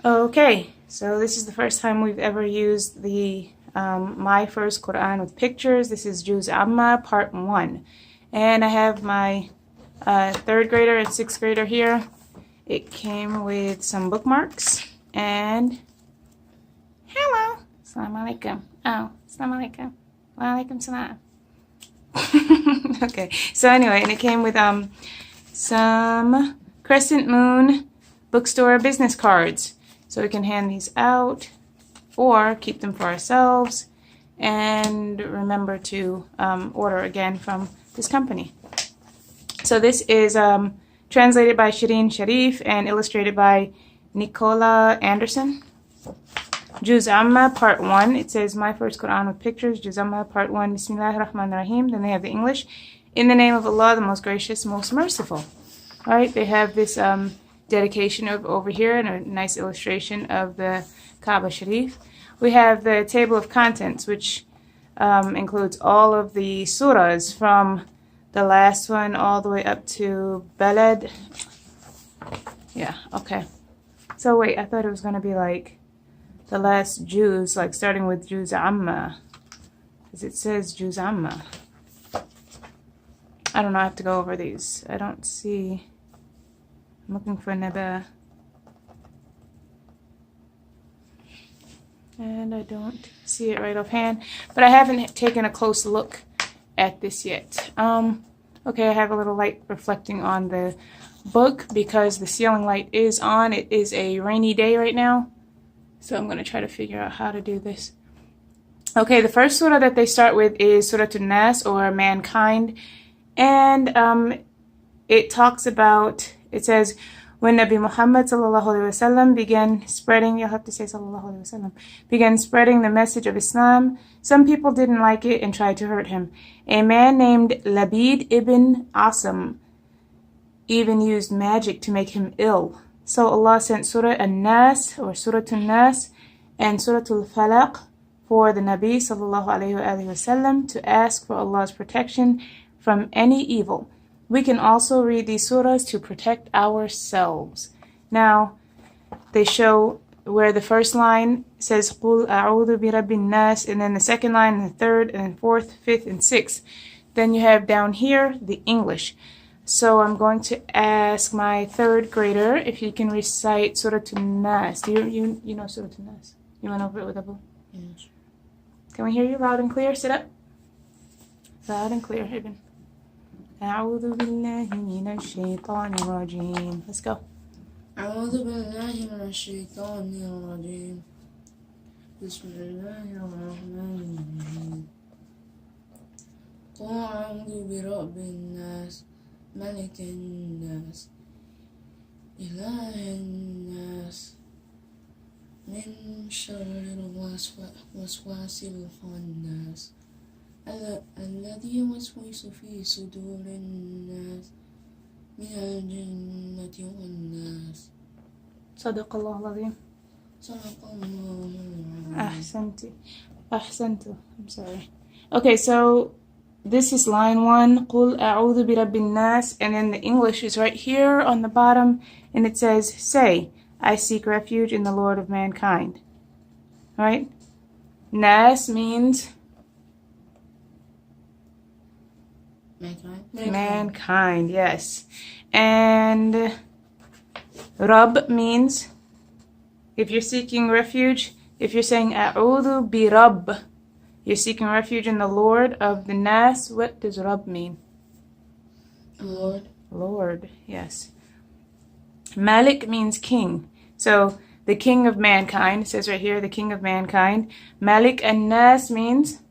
Okay, so this is the first time we've ever used the My First Quran with Pictures. This is Juz Amma Part 1. And I have my 3rd grader and 6th grader here. It came with some bookmarks and hello. Assalamu alaikum. Oh, assalamu alaikum. Wa alaikum salam. Okay, so anyway, and it came with some Crescent Moon bookstore business cards. So we can hand these out or keep them for ourselves and remember to order again from this company. So this is translated by Shireen Sharif and illustrated by Nicola Anderson. Juz Amma Part 1. It says My First Quran with Pictures. Juz Amma Part 1. Bismillahir Rahmanir Rahim. Then they have the English. In the name of Allah, the most gracious, most merciful. Alright, they have this dedication over here and a nice illustration of the Kaaba Sharif. We have the table of contents, which includes all of the surahs from the last one all the way up to Balad. Yeah, okay. So wait, I thought it was going to be like the last Juz, like starting with Juz Amma, because it says Juz Amma. I don't know, I have to go over these. I don't see. I'm looking for Naba. And I don't see it right offhand. But I haven't taken a close look at this yet. Okay, I have a little light reflecting on the book because the ceiling light is on. It is a rainy day right now. So I'm going to try to figure out how to do this. Okay, the first surah that they start with is Surah An-Nas, or Mankind. And it talks about, it says, when Nabi Muhammad sallallahu alaihi wasallam began spreading, you'll have to say sallallahu alaihi wasallam, began spreading the message of Islam, some people didn't like it and tried to hurt him. A man named Labid ibn Asim even used magic to make him ill. So Allah sent Surah An-Nas, or Surah An-Nas, and Surah Al-Falaq for the Nabi sallallahu alaihi wasallam to ask for Allah's protection from any evil. We can also read these surahs to protect ourselves. Now, they show where the first line says قُلْ أَعُوذُ بِرَبِّ النَّاسِ, and then the second line, and the third, and then fourth, fifth, and sixth. Then you have down here the English. So I'm going to ask my 3rd grader if he can recite Surah An-Nas. Do you know Surah An-Nas? You went over it with Abu? Yes. Can we hear you loud and clear? Sit up. Loud and clear, Ibn. أعوذ بالله من الشيطان الرجيم. Let's go. أعوذ بالله من الشيطان الرجيم. بسم الله الرحمن الرحيم. قل أعوذ برب الناس ملك الناس إله الناس من شر الوسواس الخناس الذي يوسوس في صدور الناس من الجنة والناس. صدق الله العظيم. صدق الله العظيم. أحسنت. I'm sorry. Okay, so this is line 1. قُلْ أَعُوذُ بِرَبِّ النَّاسِ, and then the English is right here on the bottom, and it says, say, I seek refuge in the Lord of mankind. Right? Nas means mankind, yes. And Rabb means, if you're seeking refuge, if you're saying A'udhu bi Rabb, you're seeking refuge in the Lord of the Nas. What does Rabb mean? Lord. Lord, yes. Malik means king. So the king of mankind, it says right here, the king of mankind. Malik and Nas means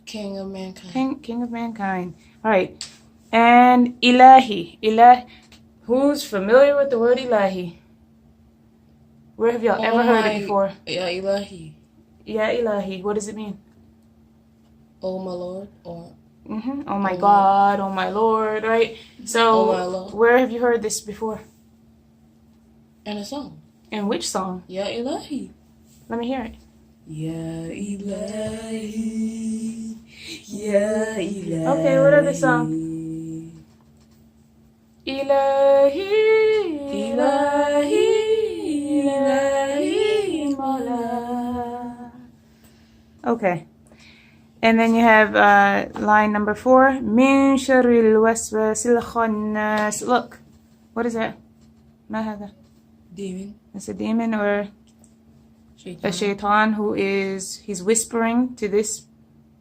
King of mankind. King of mankind. All right. And Ilahi. Who's familiar with the word Ilahi? Where have y'all ever heard it before? Ya Ilahi. Ya Ilahi. What does it mean? Oh my Lord, or Oh my God, oh my Lord, right? So, oh my Lord. Where have you heard this before? In a song. In which song? Ya Ilahi. Let me hear it. Ya Ilahi. Ya Ilahi. Okay, what other song? Ilahi, Ilahi, Okay. And then you have line number 4. Min sharril waswasil khannas. Look. What is that? Ma hada? Demon. It's a demon or Shaitan. a shaitan he's whispering to this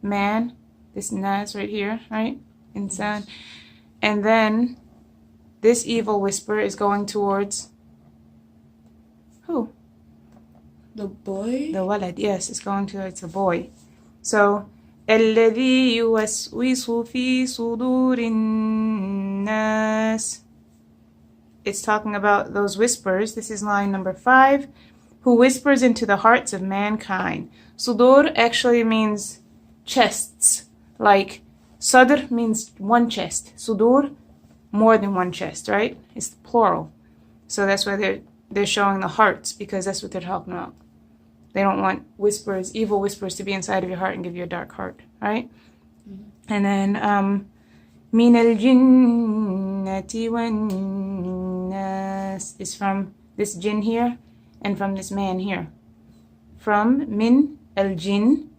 man, this nas right here, right? Insan. And then this evil whisper is going towards who? The boy? The walad, yes, it's going towards the boy. So, الذي يوسوس في صدور الناس. It's talking about those whispers. This is line number 5. Who whispers into the hearts of mankind. Sudur actually means chests. Like, sadr means one chest. Sudur, more than one chest, right? It's plural. So that's why they're showing the hearts, because that's what they're talking about. They don't want whispers, evil whispers, to be inside of your heart and give you a dark heart, right? Mm-hmm. And then, min al-jinnati wan-nas is from this jinn here and from this man here. From min al-jinn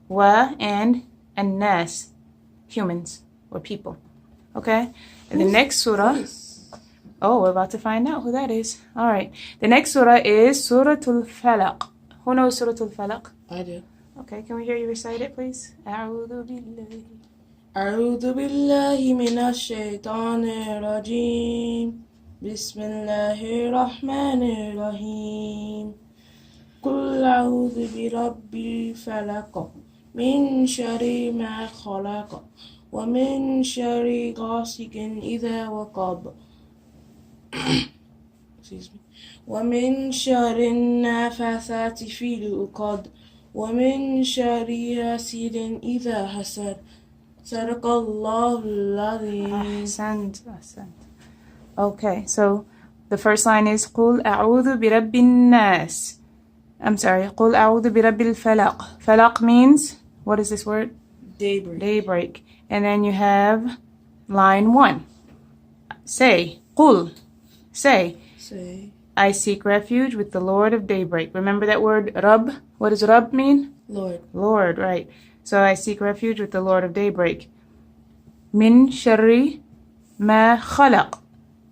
wa and an-nas, humans or people. Okay? And the next surah, oh, we're about to find out who that is. All right. The next surah is Surah Al-Falaq. Who knows Surah Al-Falaq? I do. Okay, can we hear you recite it, please? أعوذ بالله أعوذ بالله من الشيطان الرجيم بسم الله الرحمن الرحيم قل أعوذ برب الفلق من شر ما خلق ومن شر غاسق إذا وقب ومن شر النفاثات في العقد ومن شر حاسد إذا حسد صدق الله العظيم. Ahsant. Okay, so the first line is قل أعوذ برب الناس. I'm sorry, قل أعوذ برب الفلق. Falaq means, what is this word? Daybreak. Daybreak. And then you have line 1. Say, قل. Say, I seek refuge with the Lord of daybreak. Remember that word, Rabb? What does Rabb mean? Lord. Lord, right. So I seek refuge with the Lord of daybreak. Min sharri ma khalaq.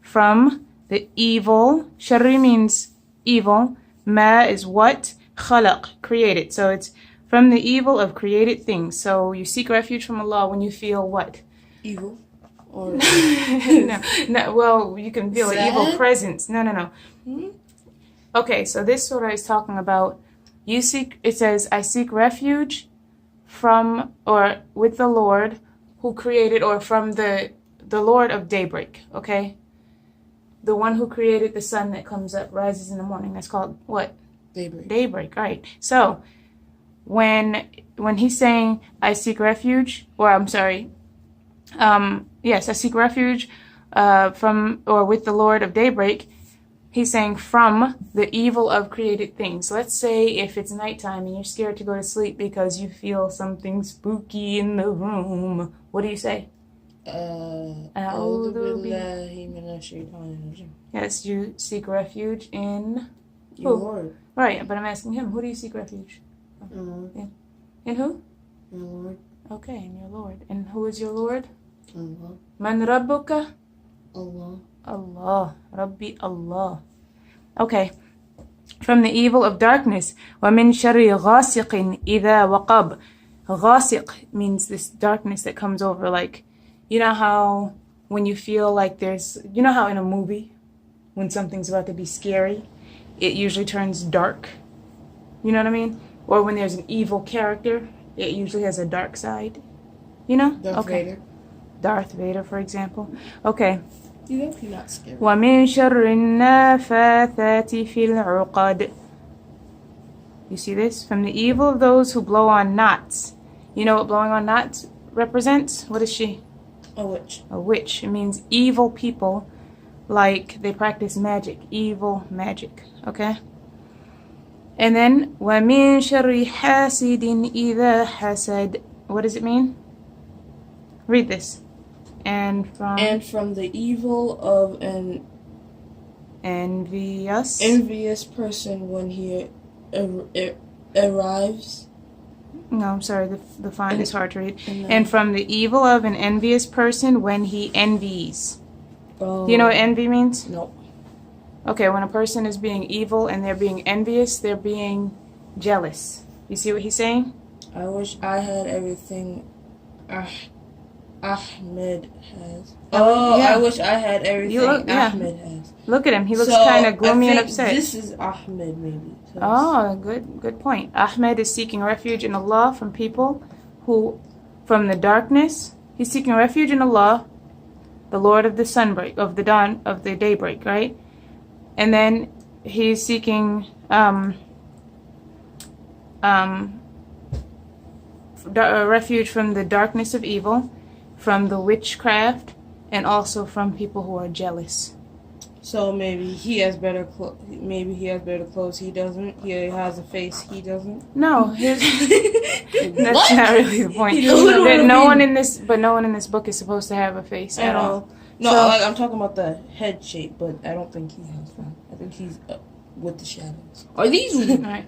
From the evil. Sharri means evil. Ma is what? Khalaq, created. So it's from the evil of created things. So you seek refuge from Allah when you feel what? Evil. Or no, well, you can feel an evil presence. No. Hmm? Okay, so this surah is talking about it says, I seek refuge from or with the Lord who created, or from the Lord of daybreak, okay? The one who created the sun that comes up, rises in the morning. That's called what? Daybreak. Daybreak, right. So when he's saying I seek refuge, or I'm sorry, yes, I seek refuge from or with the Lord of daybreak, he's saying from the evil of created things. Let's say if it's nighttime and you're scared to go to sleep because you feel something spooky in the room, what do you say? Yes, you seek refuge in your Lord. Right, but I'm asking him, who do you seek refuge? In who? Your Lord. Okay, in your Lord. And who is your Lord? Allah. Man Rabbuka? Allah. Allah. Rabbi Allah. Okay. From the evil of darkness. وَمِن شَرِّ غَاسِقٍ إِذَا وَقَبْ. Ghasiq means this darkness that comes over, like, you know how when you feel like you know how in a movie, when something's about to be scary, it usually turns dark? You know what I mean? Or when there's an evil character, it usually has a dark side. You know? Darth Vader. Darth Vader, for example. Okay. You know, not scary. وَمِن شَرِّ النَّفَاثَاتِ فِي الْعُقَدِ. You see this? From the evil of those who blow on knots. You know what blowing on knots represents? What is she? A witch. A witch. It means evil people, like they practice magic. Evil magic. Okay? And then, وَمِن شَرِّ حَاسِدٍ إِذَا حَسَدٍ. What does it mean? Read this. And from the evil of an envious person when he arrives No, I'm sorry. The font is hard to read. And And from the evil of an envious person when he envies. Oh. Do you know what envy means? No. Okay, when a person is being evil and they're being envious, they're being jealous. You see what he's saying? I wish I had everything Ahmed has. Oh, yeah. I wish I had everything yeah. Ahmed has. Look at him. He looks So, kind of gloomy I and think upset. This is Ahmed, maybe. So Oh, good point. Ahmed is seeking refuge in Allah from people who, from the darkness, he's seeking refuge in Allah, the Lord of the sunbreak, of the dawn, of the daybreak, right? And then he's seeking refuge from the darkness of evil, from the witchcraft, and also from people who are jealous. So maybe he has better clothes. Maybe he has better clothes. He doesn't. He has a face. He doesn't. No, that's What? not really the point. You don't know what I No mean. one in this, but no one in this book is supposed to have a face I at know. all. No, So- like I'm talking about the head shape, but I don't think he has one. I think he's with the shadows. Are these All right.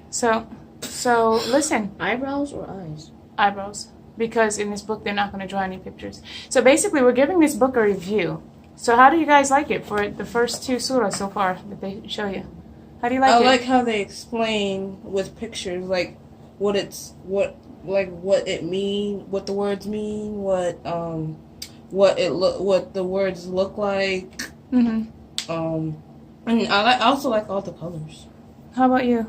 So listen, eyebrows or eyes? eyebrows, because in this book they're not going to draw any pictures. So basically, we're giving this book a review. So how do you guys like it for the first 2 surahs so far that they show you? How do you like I it? like how they explain with pictures, like what it mean, what the words mean, what the words look like. Mhm. And I also like all the colors. How about you?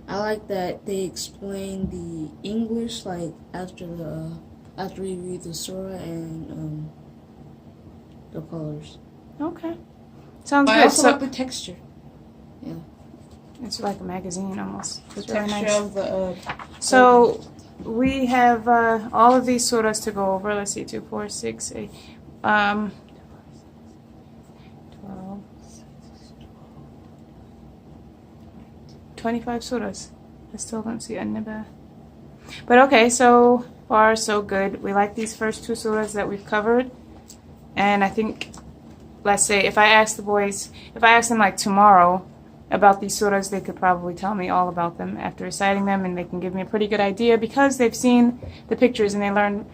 I like that they explain the English like after we read the surah and the colors. Okay. Sounds I good. also So like the texture. it's like a magazine almost. The It's very texture nice. of the. So we have all of these surahs to go over. Let's see, 2, 4, 6, 8, 12, 25 surahs. I still don't see An-Naba. But okay, so far so good. We like these first 2 surahs that we've covered. And I think, let's say, if I ask them like tomorrow about these surahs, they could probably tell me all about them after reciting them, and they can give me a pretty good idea because they've seen the pictures and they learn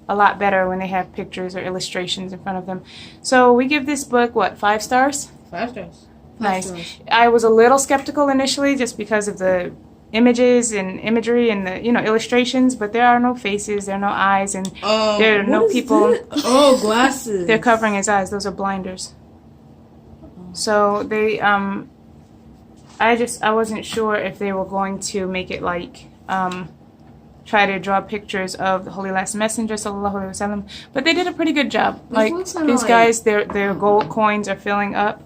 a lot better when they have pictures or illustrations in front of them. So we give this book, what, 5 stars? 5 stars. Nice. I was a little skeptical initially just because of the images and imagery and the illustrations, but there are no faces, there are no eyes, and there are no people. Oh, glasses. They're covering his eyes. Those are blinders. So they I wasn't sure if they were going to make it like try to draw pictures of the Holy Last Messenger sallallahu alaihi wasallam, but they did a pretty good job. Like looks kinda these like- guys, their gold coins are filling up.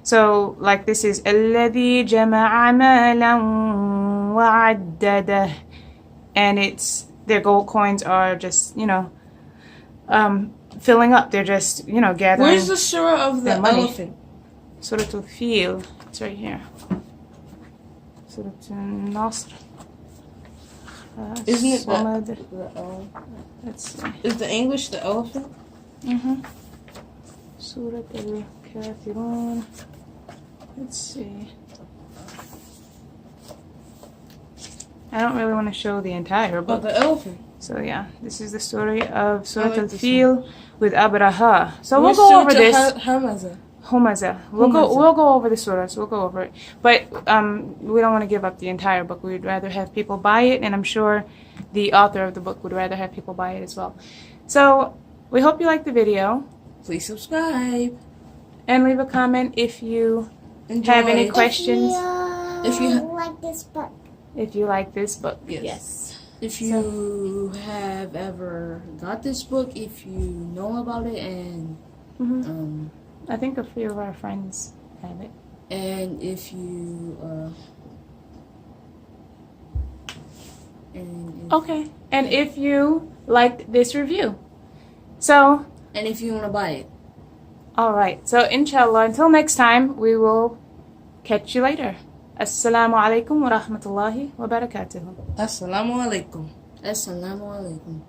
So like this is الذي جمع مالا وعدده, and their gold coins are just filling up. They're just gathering. Where's the surah of the their money. elephant? Surah Al-Fil. It's right here. Surah An-Nas. Isn't it Samad. Let's see. Is the English the elephant? Surah Al-Kafirun. Let's see. I don't really want to show the entire Oh, book. the elephant. So yeah, this is the story of Surah like this Al-Fil with Abraha. So Where's we'll go over Surah this. Hamaza? Humaza. We'll go over the surahs. We'll go over it. But we don't want to give up the entire book. We'd rather have people buy it, and I'm sure the author of the book would rather have people buy it as well. So we hope you liked the video, Please subscribe. and leave a comment if you Enjoy. have any questions. If you like this book. If you like this book. Yes. If you have ever got this book, if you know about it, and I think a few of our friends have it. and if you Okay. And if you liked this review. So, and if you want to buy it. all right. So, inshallah, until next time, we will catch you later. Assalamu alaikum wa rahmatullahi wa barakatuhu. Assalamu alaikum. Assalamu alaikum.